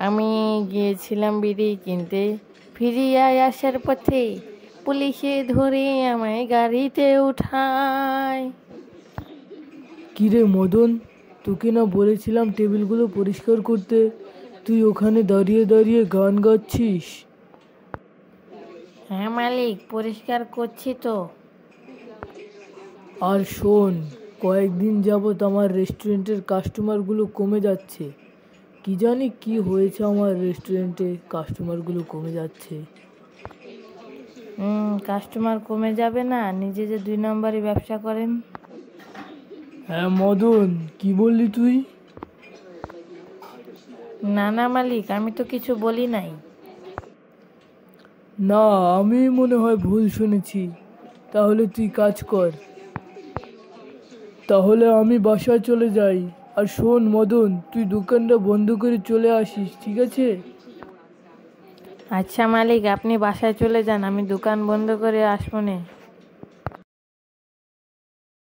আমি গিয়েছিলাম বিড়ি কিনতে, ফিরিয়ে আসার পথে পুলিশে ধরে আমায় গাড়িতে উঠায়। কিরে মদন, তোকে না বলেছিলাম টেবিলগুলো পরিষ্কার করতে? তুই ওখানে দাঁড়িয়ে দাঁড়িয়ে গান গাচ্ছিস। হ্যাঁ মালিক, পরিষ্কার করছি তো। আর শোন, কয়েকদিন যাবৎ আমার রেস্টুরেন্টের কাস্টমারগুলো কমে যাচ্ছে। কি জানি কি হয়েছে, আমার রেস্টুরেন্টে কাস্টমারগুলো কমে যাচ্ছে। কাস্টমার কমে যাবে না, নিজে যে 2 নম্বরই ব্যবসা করেন। হ্যাঁ মদন, কি বললি তুই? না না মালিক, আমি তো কিছু বলি নাই। না, আমি মনে হয় ভুল শুনেছি। তাহলে তুই কাজ কর, তাহলে আমি বাসায় চলে যাই। আর শোন মদন, তুই দোকানটা বন্ধ করে চলে আসিস, ঠিক আছে? আচ্ছা মালিক, আপনি বাসায় চলে যান, আমি দোকান বন্ধ করে আসবো নে।